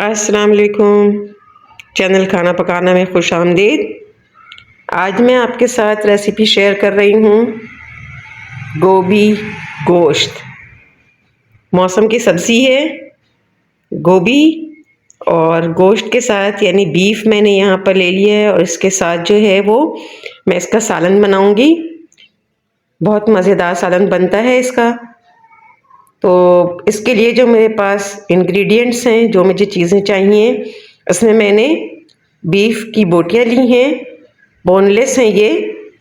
अस्सलाम वालेकुम। चैनल खाना पकाना में खुश आमदीद। आज मैं आपके साथ रेसिपी शेयर कर रही हूँ गोभी गोश्त। मौसम की सब्ज़ी है गोभी और गोश्त के साथ, यानी बीफ मैंने यहाँ पर ले लिया है और इसके साथ जो है वो मैं इसका सालन बनाऊँगी। बहुत मज़ेदार सालन बनता है इसका। तो इसके लिए जो मेरे पास इंग्रेडिएंट्स हैं, जो मुझे चीज़ें चाहिए, इसमें मैंने बीफ की बोटियाँ ली हैं। बोनलेस हैं ये,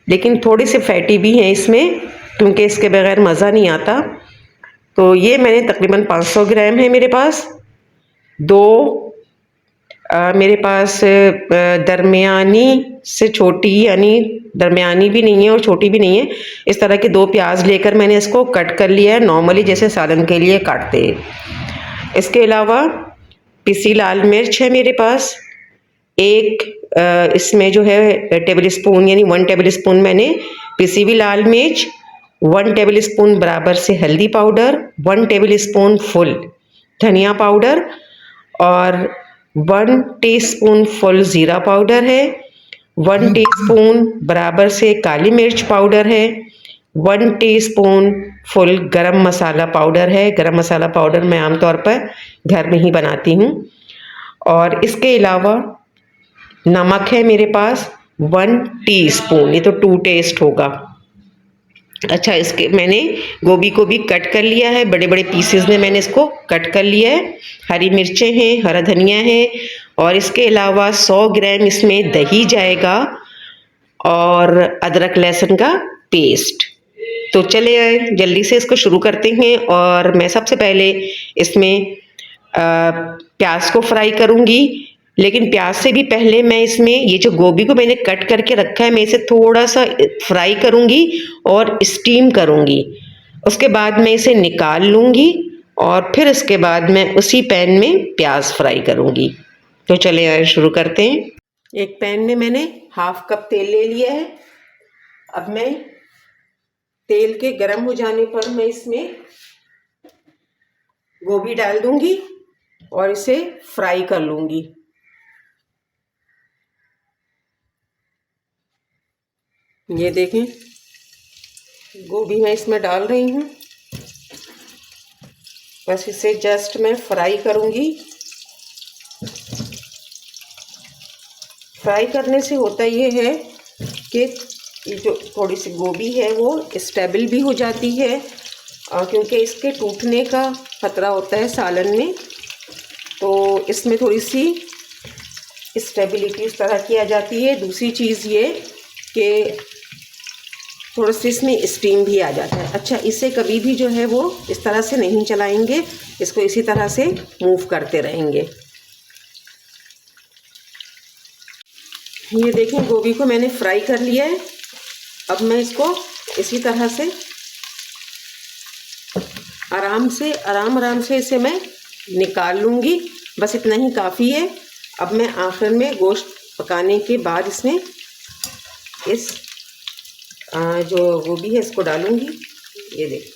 लेकिन थोड़ी सी फैटी भी हैं इसमें, क्योंकि इसके बगैर मज़ा नहीं आता। तो ये मैंने तकरीबन 500 ग्राम है मेरे पास। दो मेरे पास दरमियानी से छोटी, यानी दरमियानी भी नहीं है और छोटी भी नहीं है, इस तरह के दो प्याज लेकर मैंने इसको कट कर लिया है, नॉर्मली जैसे सालन के लिए काटते हैं। इसके अलावा पिसी लाल मिर्च है मेरे पास। एक इसमें जो है टेबल स्पून, यानी 1 टेबल स्पून मैंने पिसी हुई लाल मिर्च, 1 टेबल स्पून बराबर से हल्दी पाउडर, 1 टेबल स्पून फुल धनिया पाउडर और 1 टीस्पून फुल ज़ीरा पाउडर है, 1 टीस्पून बराबर से काली मिर्च पाउडर है, 1 टीस्पून फुल गरम मसाला पाउडर है। गरम मसाला पाउडर मैं आमतौर पर घर में ही बनाती हूँ। और इसके अलावा नमक है मेरे पास 1 टीस्पून, ये तो टू टेस्ट होगा। अच्छा, इसके मैंने गोभी को भी कट कर लिया है, बड़े बड़े पीसेस में मैंने इसको कट कर लिया है। हरी मिर्चें हैं, हरा धनिया है और इसके अलावा 100 ग्राम इसमें दही जाएगा और अदरक लहसुन का पेस्ट। तो चलिए जल्दी से इसको शुरू करते हैं। और मैं सबसे पहले इसमें प्याज को फ्राई करूँगी, लेकिन प्याज से भी पहले मैं इसमें ये जो गोभी को मैंने कट करके रखा है, मैं इसे थोड़ा सा फ्राई करूँगी और स्टीम करूँगी। उसके बाद मैं इसे निकाल लूँगी और फिर इसके बाद मैं उसी पैन में प्याज फ्राई करूँगी। तो चलिए शुरू करते हैं। एक पैन में मैंने हाफ कप तेल ले लिया है। अब मैं तेल के गर्म हो जाने पर मैं इसमें गोभी डाल दूँगी और इसे फ्राई कर लूँगी। ये देखें, गोभी मैं इसमें डाल रही हूँ। बस इसे जस्ट मैं फ्राई करूँगी। फ्राई करने से होता ये है कि ये जो थोड़ी सी गोभी है वो स्टेबल भी हो जाती है, क्योंकि इसके टूटने का खतरा होता है सालन में। तो इसमें थोड़ी सी स्टेबिलिटी इस तरह की आ जाती है। दूसरी चीज़ ये कि थोड़ा सी इसमें स्टीम भी आ जाता है। अच्छा, इसे कभी भी जो है वो इस तरह से नहीं चलाएंगे, इसको इसी तरह से मूव करते रहेंगे। ये देखें, गोभी को मैंने फ्राई कर लिया है। अब मैं इसको इसी तरह से आराम से इसे मैं निकाल लूँगी। बस इतना ही काफ़ी है। अब मैं आखिर में गोश्त पकाने के बाद इसमें इस जो गोभी है इसको डालूँगी। ये देखिए,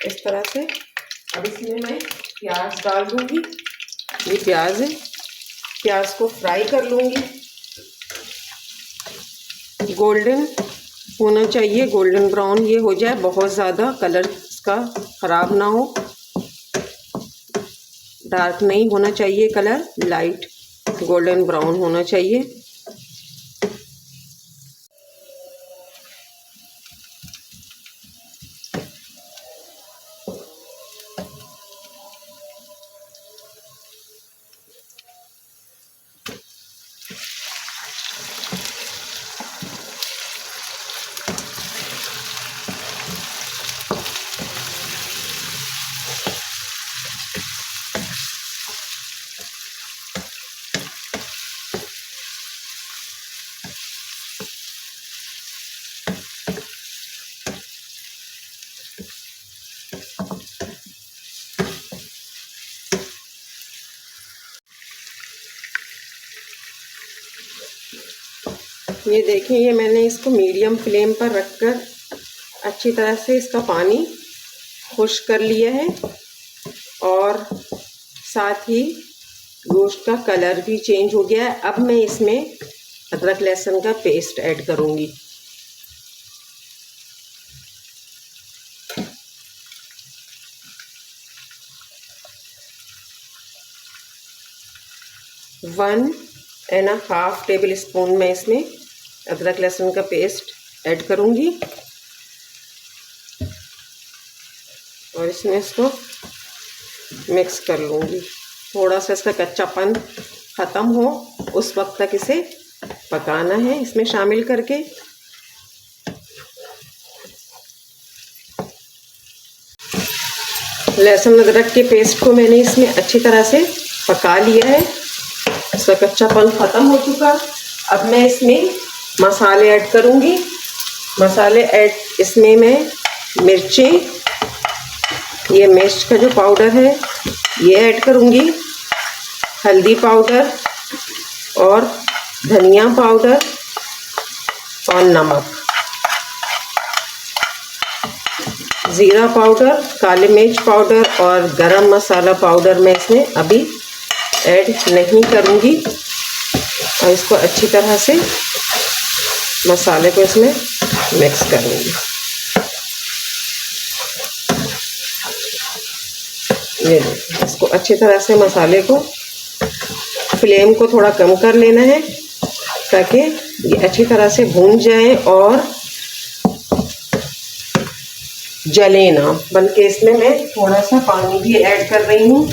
इस तरह से। अब इसमें मैं प्याज डाल दूँगी। ये प्याज है, प्याज को फ्राई कर लूँगी। गोल्डन होना चाहिए, गोल्डन ब्राउन ये हो जाए, बहुत ज़्यादा कलर इसका ख़राब ना हो। डार्क नहीं होना चाहिए कलर, लाइट गोल्डन ब्राउन होना चाहिए। ये देखें, ये मैंने इसको मीडियम फ्लेम पर रखकर अच्छी तरह से इसका पानी खुश्क कर लिया है और साथ ही गोश्त का कलर भी चेंज हो गया है। अब मैं इसमें अदरक लहसुन का पेस्ट ऐड करूँगी। One and half table spoon मैं इसमें अदरक लहसुन का पेस्ट ऐड करूँगी और इसमें इसको मिक्स कर लूँगी। थोड़ा सा इसका कच्चापन ख़त्म हो उस वक्त तक इसे पकाना है इसमें शामिल करके। लहसुन अदरक के पेस्ट को मैंने इसमें अच्छी तरह से पका लिया है, इसका कच्चापन ख़त्म हो चुका। अब मैं इसमें मसाले ऐड करूँगी। मसाले ऐड इसमें मैं मिर्चें, ये मिर्च का जो पाउडर है ये ऐड करूँगी, हल्दी पाउडर और धनिया पाउडर और नमक, ज़ीरा पाउडर, काली मिर्च पाउडर और गरम मसाला पाउडर मैं इसमें अभी ऐड नहीं करूँगी और इसको अच्छी तरह से मसाले को इसमें मिक्स करूँगी। ये देखिए, इसको अच्छी तरह से मसाले को, फ्लेम को थोड़ा कम कर लेना है ताकि ये अच्छी तरह से भून जाए और जले ना, बल्कि इसमें मैं थोड़ा सा पानी भी ऐड कर रही हूँ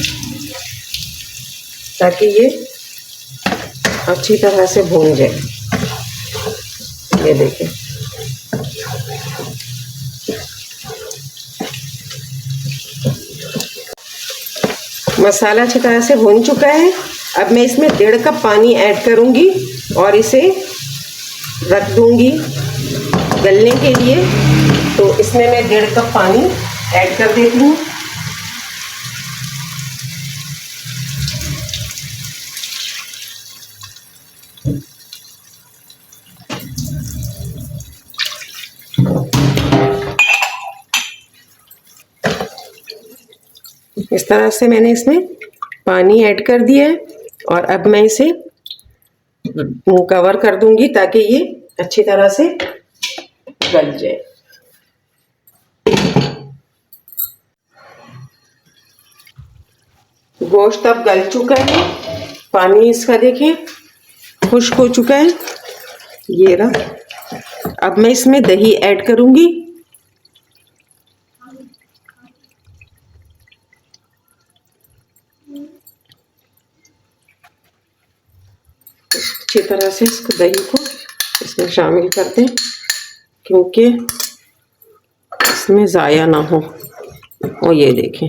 ताकि ये अच्छी तरह से भून जाए। ये देखिए, मसाला अच्छी तरह से भून चुका है। अब मैं इसमें 1.5 कप पानी ऐड करूँगी और इसे रख दूँगी गलने के लिए। तो इसमें मैं 1.5 कप पानी ऐड कर देती हूँ। इस तरह से मैंने इसमें पानी ऐड कर दिया है और अब मैं इसे कवर कर दूंगी ताकि ये अच्छी तरह से गल जाए। गोश्त अब गल चुका है, पानी इसका देखिए खुश्क हो चुका है। ये रहा। अब मैं इसमें दही ऐड करूंगी। अच्छी तरह से इसको, दही को इसमें शामिल कर दें क्योंकि इसमें ज़ाया ना हो। और ये देखें,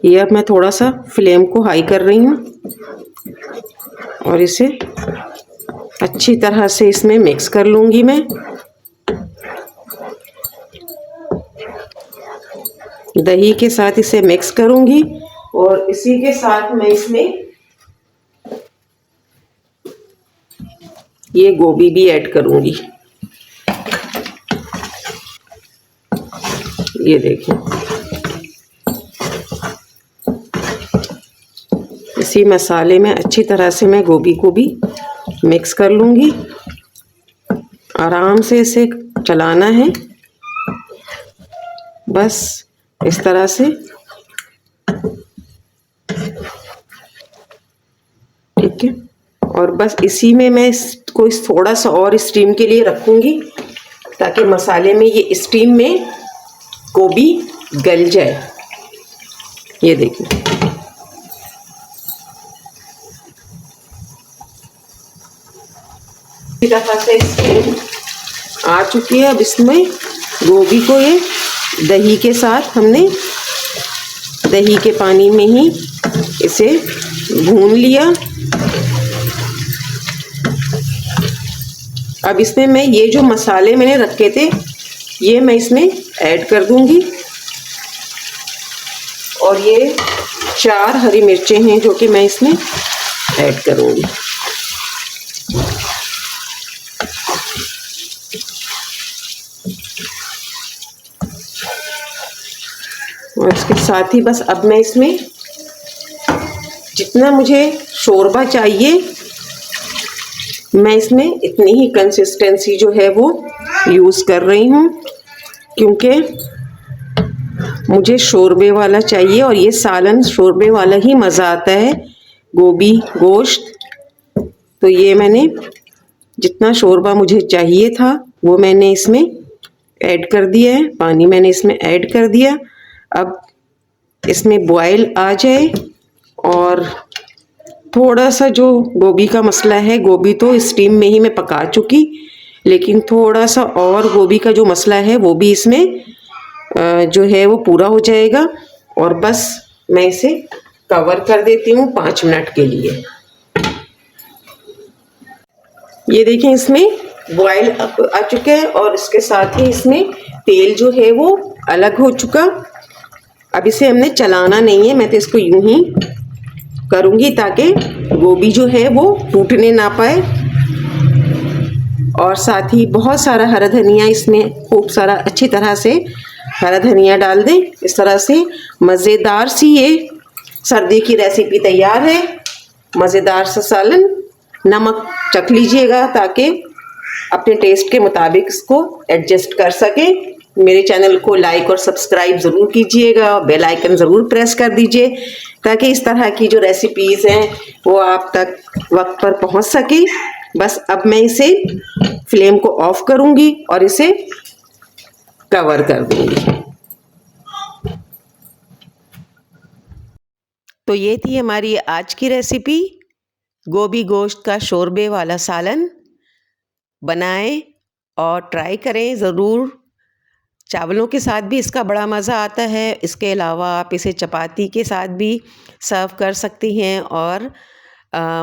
ये अब मैं थोड़ा सा फ्लेम को हाई कर रही हूँ और इसे अच्छी तरह से इसमें मिक्स कर लूँगी मैं। दही के साथ इसे मिक्स करूँगी और इसी के साथ मैं इसमें ये गोभी भी ऐड करूँगी। ये देखिए, इसी मसाले में अच्छी तरह से मैं गोभी को भी मिक्स कर लूँगी। आराम से इसे चलाना है, बस इस तरह से। ठीक है, और बस इसी में मैं इसको थोड़ा सा और स्टीम के लिए रखूँगी ताकि मसाले में ये स्टीम में गोभी गल जाए। ये देखिए, इसी तरह से स्टीम आ चुकी है। अब इसमें गोभी को ये दही के साथ, हमने दही के पानी में ही इसे भून लिया। अब इसमें मैं ये जो मसाले मैंने रखे थे ये मैं इसमें ऐड कर दूंगी और ये 4 हरी मिर्चें हैं जो कि मैं इसमें ऐड करूंगी। और इसके साथ ही बस अब मैं इसमें जितना मुझे शोरबा चाहिए मैं इसमें इतनी ही कंसिस्टेंसी जो है वो यूज़ कर रही हूँ, क्योंकि मुझे शोरबे वाला चाहिए और ये सालन शोरबे वाला ही मज़ा आता है, गोभी गोश्त। तो ये मैंने जितना शोरबा मुझे चाहिए था वो मैंने इसमें ऐड कर दिया है, पानी मैंने इसमें ऐड कर दिया। अब इसमें बॉयल आ जाए और थोड़ा सा जो गोभी का मसला है, गोभी तो स्टीम में ही मैं पका चुकी, लेकिन थोड़ा सा और गोभी का जो मसला है वो भी इसमें जो है वो पूरा हो जाएगा। और बस मैं इसे कवर कर देती हूँ 5 मिनट के लिए। ये देखें इसमें बॉयल आ चुका है और इसके साथ ही इसमें तेल जो है वो अलग हो चुका। अब इसे हमने चलाना नहीं है, मैं तो इसको यूं ही करूँगी ताकि गोभी जो है वो टूटने ना पाए। और साथ ही बहुत सारा हरा धनिया इसमें खूब सारा अच्छी तरह से हरा धनिया डाल दें। इस तरह से मज़ेदार सी ये सर्दी की रेसिपी तैयार है, मज़ेदार सा सालन। नमक चख लीजिएगा ताकि अपने टेस्ट के मुताबिक इसको एडजस्ट कर सकें। मेरे चैनल को लाइक और सब्सक्राइब ज़रूर कीजिएगा, बेल आइकन ज़रूर प्रेस कर दीजिए ताकि इस तरह की जो रेसिपीज़ हैं वो आप तक वक्त पर पहुंच सके। बस अब मैं इसे फ्लेम को ऑफ करूंगी और इसे कवर कर दूंगी। तो ये थी हमारी आज की रेसिपी, गोभी गोश्त का शोरबे वाला सालन। बनाएं और ट्राई करें ज़रूर। चावलों के साथ भी इसका बड़ा मज़ा आता है। इसके अलावा आप इसे चपाती के साथ भी सर्व कर सकती हैं और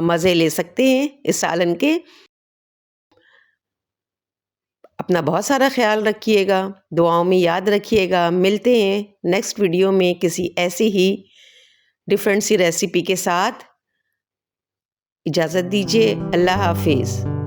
मज़े ले सकते हैं इस सालन के। अपना बहुत सारा ख्याल रखिएगा, दुआओं में याद रखिएगा। मिलते हैं नेक्स्ट वीडियो में किसी ऐसी ही डिफरेंट सी रेसिपी के साथ। इजाज़त दीजिए। अल्लाह हाफिज़।